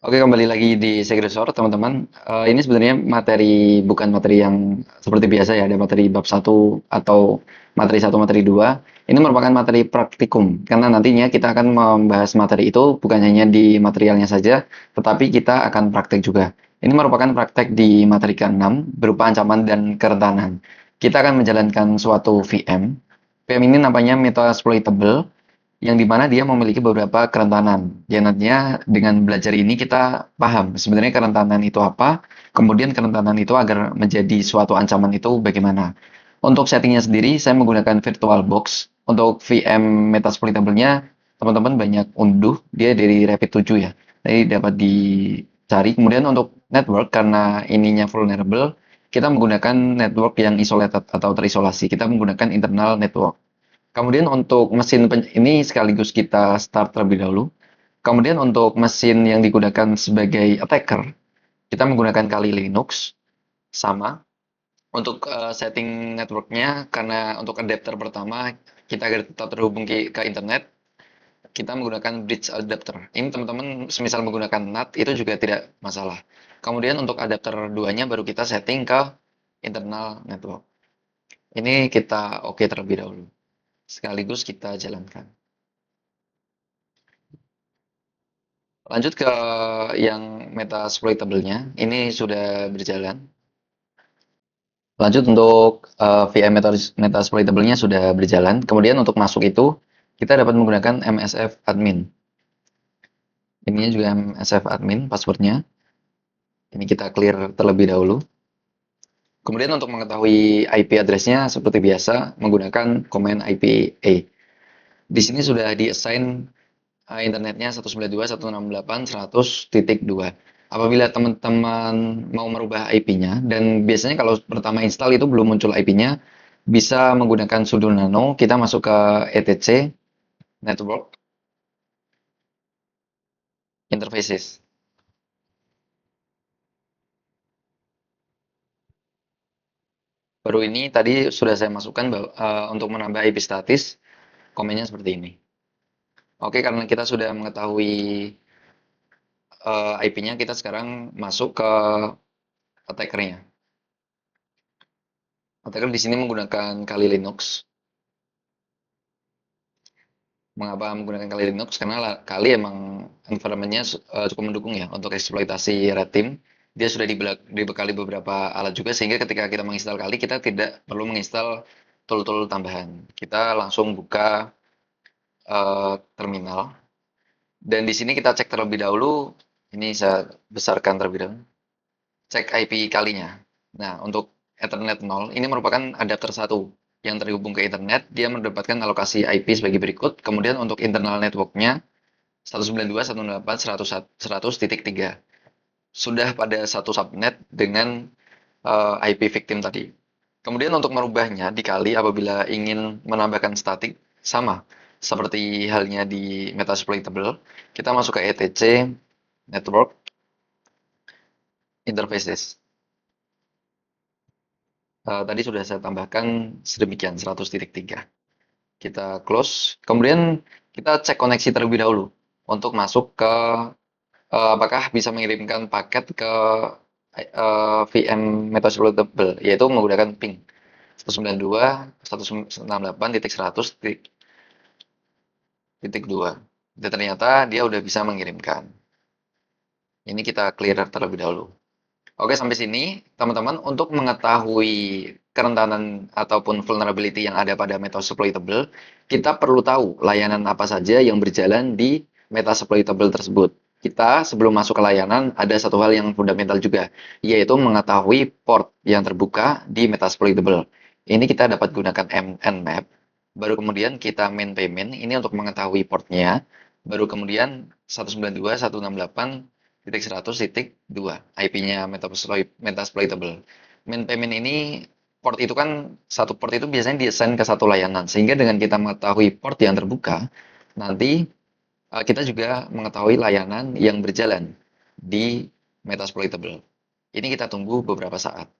Oke, kembali lagi di Segresor, teman-teman. Ini sebenarnya materi, bukan materi yang seperti biasa ya, ada materi bab satu atau materi 2. Ini merupakan materi praktikum, karena nantinya kita akan membahas materi itu bukan hanya di materialnya saja, tetapi kita akan praktek juga. Ini merupakan praktek di materi ke-6, berupa ancaman dan kerentanan. Kita akan menjalankan suatu VM. VM ini namanya metasploitable, yang dimana dia memiliki beberapa kerentanan. Ya, nantinya dengan belajar ini kita paham sebenarnya kerentanan itu apa, kemudian kerentanan itu agar menjadi suatu ancaman itu bagaimana. Untuk settingnya sendiri, saya menggunakan VirtualBox. Untuk VM Metasploitable-nya, teman-teman banyak unduh, dia dari Rapid7 ya. Jadi dapat dicari. Kemudian untuk network, karena ininya vulnerable, kita menggunakan network yang isolated atau terisolasi. Kita menggunakan internal network. Kemudian untuk mesin ini sekaligus kita start terlebih dahulu. Kemudian untuk mesin yang digunakan sebagai attacker, kita menggunakan Kali Linux sama. Untuk setting networknya, karena untuk adapter pertama kita agar tetap terhubung ke internet, kita menggunakan bridge adapter. Ini teman-teman semisal menggunakan NAT itu juga tidak masalah. Kemudian untuk adapter duanya baru kita setting ke internal network. Ini kita oke terlebih dahulu. Sekaligus kita jalankan. Lanjut ke yang Metasploitable-nya, ini sudah berjalan. Lanjut untuk VM Metasploitable-nya sudah berjalan. Kemudian untuk masuk itu, kita dapat menggunakan MSF admin. Ini juga MSF admin passwordnya. Ini kita clear terlebih dahulu. Kemudian untuk mengetahui IP address-nya seperti biasa menggunakan command IPA. Di sini sudah di-assign internetnya 192.168.100.2. Apabila teman-teman mau merubah IP-nya, dan biasanya kalau pertama install itu belum muncul IP-nya, bisa menggunakan sudo nano, kita masuk ke etc network interfaces. Baru ini tadi sudah saya masukkan untuk menambah IP statis, komennya seperti ini. Oke, karena kita sudah mengetahui IP-nya, kita sekarang masuk ke attacker-nya. Attacker di sini menggunakan Kali Linux. Mengapa menggunakan Kali Linux? Karena Kali emang environment-nya cukup mendukung ya untuk eksploitasi red team. Dia sudah dibekali beberapa alat juga sehingga ketika kita menginstal Kali kita tidak perlu menginstal tool-tool tambahan. Kita langsung buka terminal dan di sini kita cek terlebih dahulu. Ini saya besarkan terlebih dahulu. Cek IP Kalinya. Nah, untuk Ethernet 0 ini merupakan adapter 1 yang terhubung ke internet. Dia mendapatkan alokasi IP sebagai berikut. Kemudian untuk internal networknya 192.168.100.100.3 sudah pada satu subnet dengan IP victim tadi. Kemudian untuk merubahnya dikali apabila ingin menambahkan statik sama seperti halnya di Metasploitable, kita masuk ke etc network interfaces. Tadi sudah saya tambahkan sedemikian 100.3. Kita close. Kemudian kita cek koneksi terlebih dahulu untuk masuk ke apakah bisa mengirimkan paket ke VM Metasploitable, yaitu menggunakan ping 192.168.100.2. Dan ternyata dia udah bisa mengirimkan. Ini kita clear terlebih dahulu. Oke, sampai sini teman-teman untuk mengetahui kerentanan ataupun vulnerability yang ada pada Metasploitable, kita perlu tahu layanan apa saja yang berjalan di Metasploitable tersebut. Kita sebelum masuk ke layanan ada satu hal yang fundamental juga, yaitu mengetahui port yang terbuka di Metasploitable. Ini kita dapat gunakan nmap, baru kemudian kita main payment, ini untuk mengetahui portnya, baru kemudian 192.168.100.2 IP-nya Metasploitable. Main payment ini port itu kan satu port itu biasanya diassign ke satu layanan sehingga dengan kita mengetahui port yang terbuka nanti kita juga mengetahui layanan yang berjalan di Metasploitable. Ini kita tunggu beberapa saat.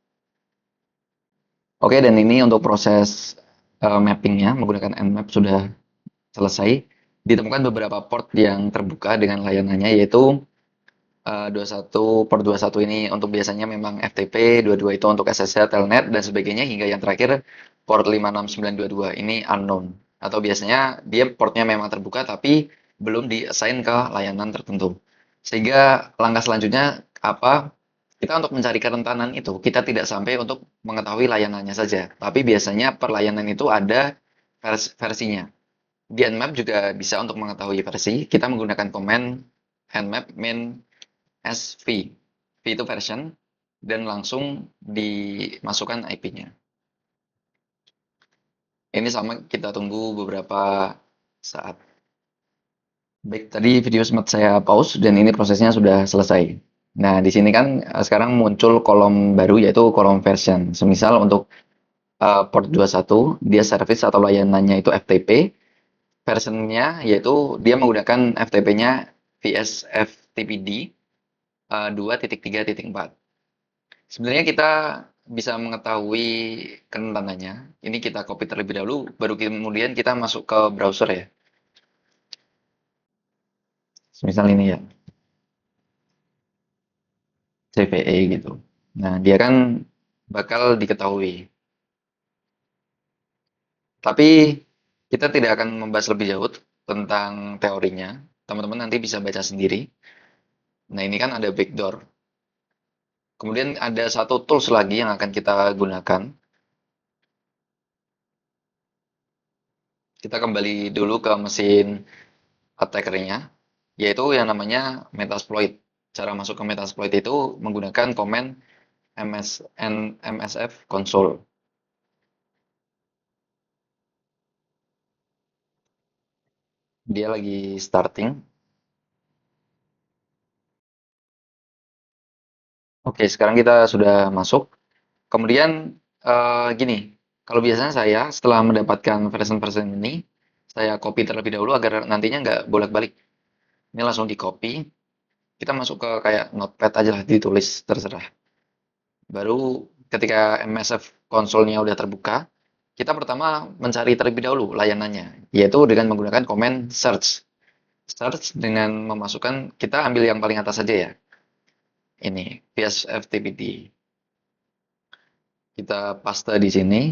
Oke, dan ini untuk proses mappingnya menggunakan nmap sudah selesai. Ditemukan beberapa port yang terbuka dengan layanannya yaitu 21 port 21 ini untuk biasanya memang FTP, 22 itu untuk SSH, Telnet dan sebagainya hingga yang terakhir port 56922 ini unknown atau biasanya dia portnya memang terbuka tapi belum di-assign ke layanan tertentu. Sehingga langkah selanjutnya apa? Kita untuk mencari kerentanan itu kita tidak sampai untuk mengetahui layanannya saja, tapi biasanya per layanan itu ada versinya. Di Nmap juga bisa untuk mengetahui versi, kita menggunakan command nmap min SV. V itu version dan langsung dimasukkan IP-nya. Ini sama kita tunggu beberapa saat. Baik, tadi video sempat saya pause dan ini prosesnya sudah selesai. Nah, di sini kan sekarang muncul kolom baru yaitu kolom version. Semisal untuk port 21, dia service atau layanannya itu FTP, versionnya yaitu dia menggunakan FTP-nya VSFTPD 2.3.4. Sebenarnya kita bisa mengetahui kerentanannya. Ini kita copy terlebih dahulu, baru kemudian kita masuk ke browser ya. Misal ini ya, CVE gitu. Nah, dia kan bakal diketahui. Tapi kita tidak akan membahas lebih jauh tentang teorinya. Teman-teman nanti bisa baca sendiri. Nah, ini kan ada backdoor. Kemudian ada satu tools lagi yang akan kita gunakan. Kita kembali dulu ke mesin attackernya, yaitu yang namanya Metasploit. Cara masuk ke Metasploit itu menggunakan command msf console. Dia lagi starting. Oke, sekarang kita sudah masuk. Kemudian gini, kalau biasanya saya setelah mendapatkan version-version ini, saya copy terlebih dahulu agar nantinya nggak bolak-balik. Ini langsung di copy. Kita masuk ke kayak notepad aja lah, ditulis terserah. Baru ketika MSF konsolnya udah terbuka, kita pertama mencari terlebih dahulu layanannya, yaitu dengan menggunakan command search. Search dengan memasukkan, kita ambil yang paling atas saja ya. Ini, PSFTPD. Kita paste di sini.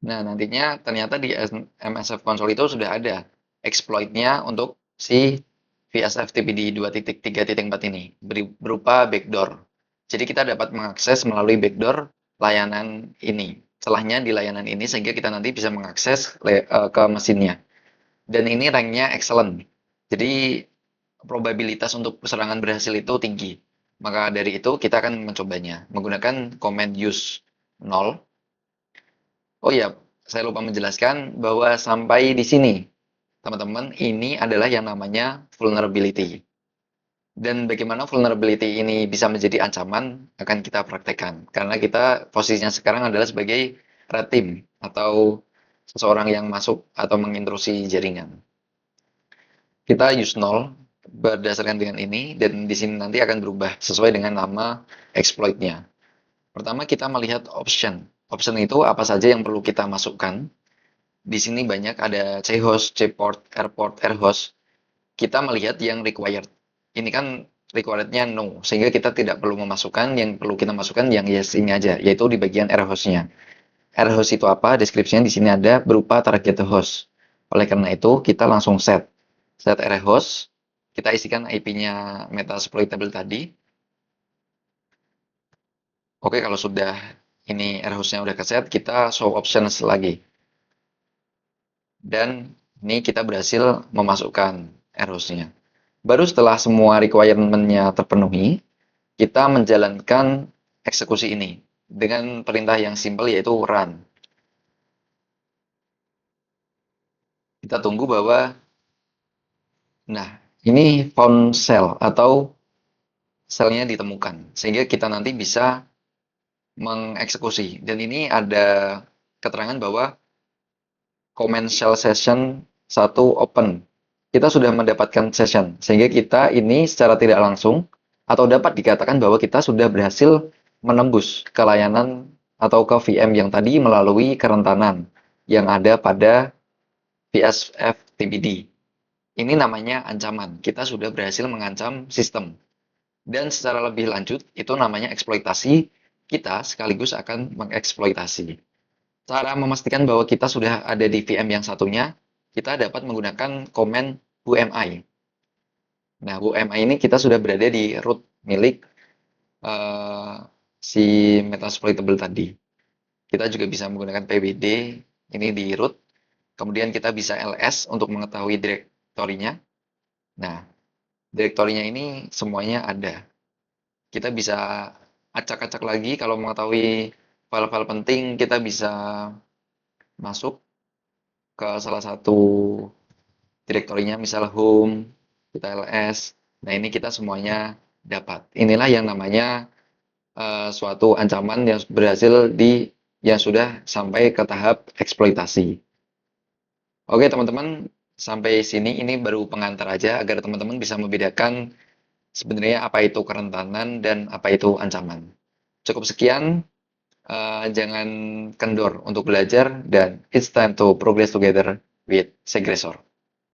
Nah, nantinya ternyata di MSF console itu sudah ada exploit-nya untuk si VSFTPD 2.3.4 ini, berupa backdoor. Jadi kita dapat mengakses melalui backdoor layanan ini, celahnya di layanan ini sehingga kita nanti bisa mengakses ke mesinnya. Dan ini ranknya excellent. Jadi probabilitas untuk serangan berhasil itu tinggi. Maka dari itu kita akan mencobanya menggunakan command use 0. Oh iya, saya lupa menjelaskan bahwa sampai di sini, teman-teman, ini adalah yang namanya vulnerability. Dan bagaimana vulnerability ini bisa menjadi ancaman akan kita praktekkan. Karena kita posisinya sekarang adalah sebagai red team atau seseorang yang masuk atau mengintrusi jaringan. Kita use 0 berdasarkan dengan ini dan di sini nanti akan berubah sesuai dengan nama exploit-nya. Pertama kita melihat option. Option itu apa saja yang perlu kita masukkan. Di sini banyak ada chost, chport, airport, airhost. Kita melihat yang required. Ini kan requirednya no, sehingga kita tidak perlu memasukkan, yang perlu kita masukkan yang yes ini aja, yaitu di bagian airhost-nya. Airhost itu apa? Deskripsinya di sini ada berupa target host. Oleh karena itu, kita langsung set airhost. Kita isikan IP-nya Metasploitable tadi. Oke, kalau sudah ini airhost-nya udah keset, kita show options lagi. Dan ini kita berhasil memasukkan airhost-nya. Baru setelah semua requirement-nya terpenuhi, kita menjalankan eksekusi ini dengan perintah yang simple yaitu run. Kita tunggu bahwa, nah ini found cell atau selnya ditemukan, sehingga kita nanti bisa mengeksekusi. Dan ini ada keterangan bahwa command shell session 1 open. Kita sudah mendapatkan session, sehingga kita ini secara tidak langsung atau dapat dikatakan bahwa kita sudah berhasil menembus ke layanan atau ke VM yang tadi melalui kerentanan yang ada pada VSFTPD. Ini namanya ancaman. Kita sudah berhasil mengancam sistem. Dan secara lebih lanjut, itu namanya eksploitasi. Kita sekaligus akan mengeksploitasi. Cara memastikan bahwa kita sudah ada di VM yang satunya, kita dapat menggunakan komen whoami. Nah, whoami ini kita sudah berada di root milik eh, si metasploitable tadi. Kita juga bisa menggunakan pwd ini di root. Kemudian kita bisa ls untuk mengetahui direktorinya. Nah, direktorinya ini semuanya ada. Kita bisa acak-acak lagi kalau mengetahui file-file penting, kita bisa masuk ke salah satu direktorinya, misal home, kita ls. Nah, ini kita semuanya dapat. Inilah yang namanya suatu ancaman yang berhasil yang sudah sampai ke tahap eksploitasi. Oke, teman-teman, sampai sini ini baru pengantar aja agar teman-teman bisa membedakan sebenarnya apa itu kerentanan dan apa itu ancaman. Cukup sekian, jangan kendor untuk belajar dan it's time to progress together with Segresor.